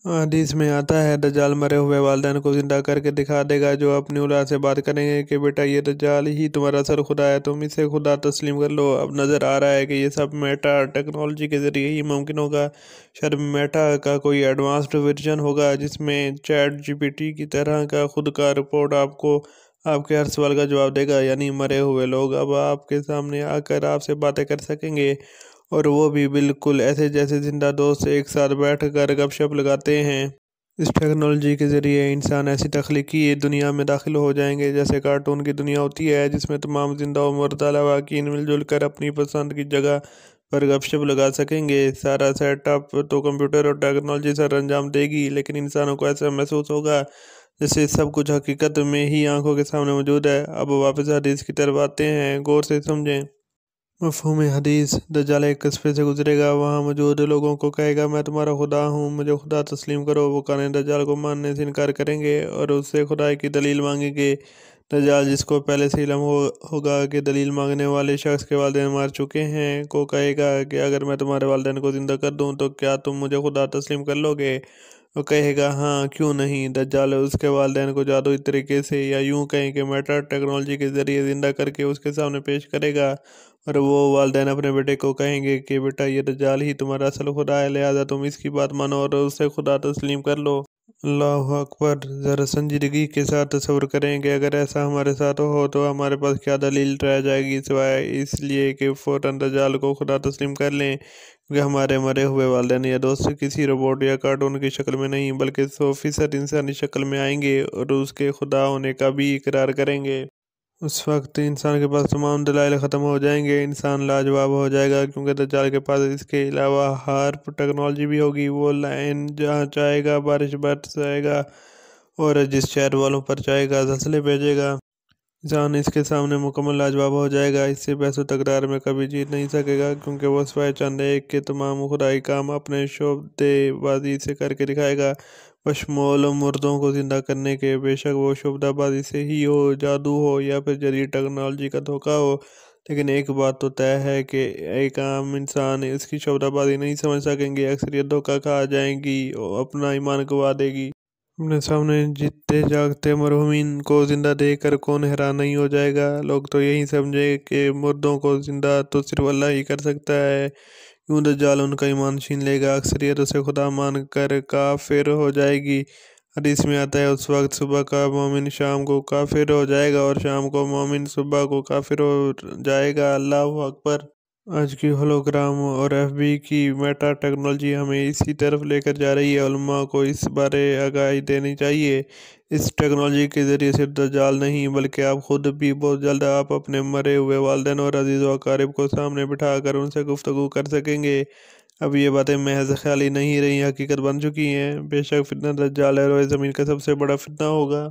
حدیث میں آتا ہے دجال مرے ہوئے والدین کو زندہ کر کے دکھا دے گا، جو اپنی اولاد سے بات کریں گے کہ بیٹا یہ دجال ہی تمہارا اصل خدا ہے، تم اسے خدا تسلیم کر لو۔ اب نظر آ رہا ہے کہ یہ سب میٹا ٹیکنالوجی کے ذریعے ہی ممکن ہوگا۔ شاید میٹا کا کوئی ایڈوانسڈ ورژن ہوگا جس میں چیٹ جی پی ٹی کی طرح کا خود کا رپورٹ آپ کے ہر سوال کا جواب دے گا، یعنی مرے ہوئے لوگ اب آپ کے سامنے آ کر آپ سے باتیں کر سکیں گے، اور وہ بھی بالکل ایسے جیسے زندہ دوست ایک ساتھ بیٹھ کر گپ شپ لگاتے ہیں۔ اس ٹیکنالوجی کے ذریعے انسان ایسی تخلیقی دنیا میں داخل ہو جائیں گے جیسے کارٹون کی دنیا ہوتی ہے، جس میں تمام زندہ و مردہ لواحقین مل جل کر اپنی پسند کی جگہ پر گپ شپ لگا سکیں گے۔ سارا سیٹ اپ تو کمپیوٹر اور ٹیکنالوجی سر انجام دے گی، لیکن انسانوں کو ایسا محسوس ہوگا جیسے سب کچھ حقیقت میں ہی آنکھوں کے سامنے موجود ہے۔ اب واپس حدیث کی طرف آتے ہیں، غور سے سمجھیں۔ مفہوم حدیث: دجال ایک قصبے سے گزرے گا، وہاں موجود لوگوں کو کہے گا میں تمہارا خدا ہوں، مجھے خدا تسلیم کرو۔ وہ کانے دجال کو ماننے سے انکار کریں گے اور اس سے خدائی کی دلیل مانگیں گے۔ دجال، جس کو پہلے سے علم ہوگا کہ دلیل مانگنے والے شخص کے والدین مار چکے ہیں، کو کہے گا کہ اگر میں تمہارے والدین کو زندہ کر دوں تو کیا تم مجھے خدا تسلیم کر لو گے؟ وہ کہے گا ہاں، کیوں نہیں۔ دجال اس کے والدین کو جادوئی طریقے سے، یا یوں کہیں کہ میٹا ٹیکنالوجی کے ذریعے زندہ کر کے اس کے سامنے پیش کرے گا، اور وہ والدین اپنے بیٹے کو کہیں گے کہ بیٹا یہ دجال ہی تمہارا اصل خدا ہے، لہذا تم اس کی بات مانو اور اسے خدا تسلیم کر لو۔ اللہ اکبر! ذرا سنجیدگی کے ساتھ تصور کریں کہ اگر ایسا ہمارے ساتھ ہو تو ہمارے پاس کیا دلیل رہ جائے گی سوائے اس لیے کہ فوراً دجال کو خدا تسلیم کر لیں، کیونکہ ہمارے مرے ہوئے والدین یا دوست کسی روبوٹ یا کارٹون کی شکل میں نہیں بلکہ 100% انسانی شکل میں آئیں گے اور اس کے خدا ہونے کا بھی اقرار کریں گے۔ اس وقت انسان کے پاس تمام دلائل ختم ہو جائیں گے، انسان لاجواب ہو جائے گا، کیونکہ دجال کے پاس اس کے علاوہ ہارپ ٹیکنالوجی بھی ہوگی۔ وہ لائن جہاں چاہے گا بارش برس جائے گا اور جس شہر والوں پر چاہے گا زلزلے بھیجے گا۔ انسان اس کے سامنے مکمل لاجواب ہو جائے گا، اس سے بحث و تکرار میں کبھی جیت نہیں سکے گا، کیونکہ وہ سوائے چند ایک کے تمام خدائی کام اپنے شعبدے بازی سے کر کے دکھائے گا، بشمول مردوں کو زندہ کرنے کے۔ بے شک وہ شعبدہ بازی سے ہی ہو، جادو ہو یا پھر جدید ٹیکنالوجی کا دھوکہ ہو، لیکن ایک بات تو طے ہے کہ ایک عام انسان اس کی شعبدہ بازی نہیں سمجھ سکیں گے۔ اکثریت دھوکہ کھا جائیں گی، اپنا ایمان گنوا دے گی۔ اپنے سامنے جیتے جاگتے مرحومین کو زندہ دیکھ کر کون حیران نہیں ہو جائے گا؟ لوگ تو یہی سمجھے کہ مردوں کو زندہ تو صرف اللہ ہی کر سکتا ہے، یوں دجال ان کا ایمان چھین لے گا، اکثریت اسے خدا مان کر کافر ہو جائے گی۔ حدیث میں آتا ہے اس وقت صبح کا مومن شام کو کافر ہو جائے گا اور شام کو مومن صبح کو کافر ہو جائے گا۔ اللہ اکبر! آج کی ہولوگرام اور ایف بی کی میٹا ٹیکنالوجی ہمیں اسی طرف لے کر جا رہی ہے۔ علماء کو اس بارے آگاہی دینی چاہیے۔ اس ٹیکنالوجی کے ذریعے صرف دجال نہیں بلکہ آپ خود بھی بہت جلد آپ اپنے مرے ہوئے والدین اور عزیز و اقارب کو سامنے بٹھا کر ان سے گفتگو کر سکیں گے۔ اب یہ باتیں محض خیالی نہیں رہی، حقیقت بن چکی ہیں۔ بے شک فتنہ دجال ہے روئے زمین کا سب سے بڑا فتنہ ہوگا۔